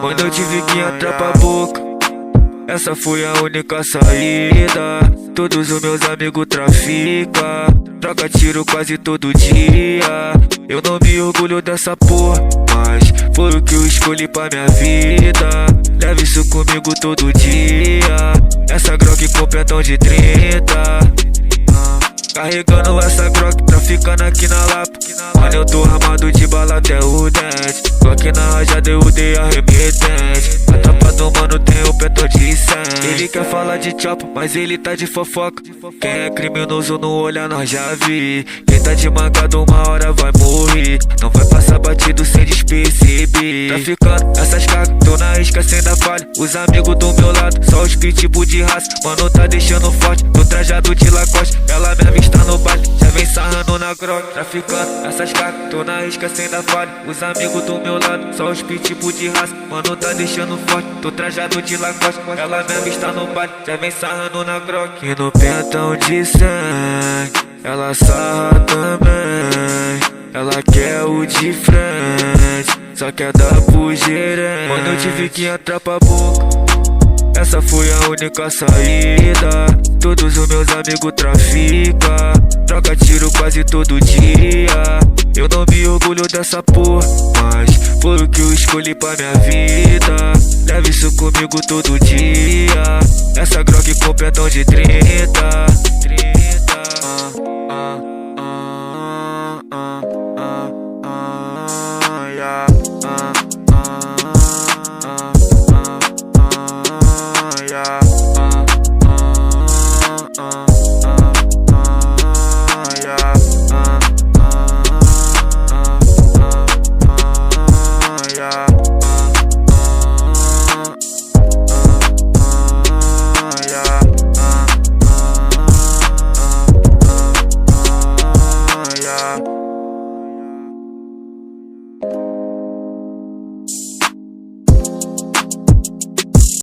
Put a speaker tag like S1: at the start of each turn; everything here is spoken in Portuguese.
S1: Quando eu tive que entrar pra boca, essa foi a única saída. Todos os meus amigos traficam, troca tiro quase todo dia. Eu não me orgulho dessa porra, mas foi o que eu escolhi pra minha vida. Leve isso comigo todo dia, essa Glock completão de 30. Carregando essa Glock, traficando aqui na Lapa. Mano, eu tô armado de bala até o dente. Glock na rajada, eu dei arremetente. A tropa do mano tem o pé todo de 100. Ele quer falar de chopper, mas ele tá de fofoca. Quem é criminoso no olhar nós já vi. Quem tá de mancado uma hora vai morrer. Não vai passar batido sem desperceber. Traficando essas cagas, tô na risca sem dar falha. Os amigos do meu lado, só os pitbull de raça. Mano, tá deixando forte, tô trajado de Lacoste. Ela me avista no baile, já vem sarrando na Glock. Traficando essas cagas, tô na risca sem dar falha. Os amigos do meu lado, só os pitbull de raça. Mano, tá deixando forte, tô trajado de Lacoste. Ela me avista no baile, já vem sarrando na Glock. E no pentão de 100, ela sarra também. Ela quer o de frente, só quer dar pro gerente. Quando eu tive que entrar pra boca, essa foi a única saída. Todos os meus amigos traficam, troca tiro quase todo dia. Eu não me orgulho dessa porra, mas foi o que eu escolhi pra minha vida. Leve isso comigo todo dia, essa Glock completão de 30.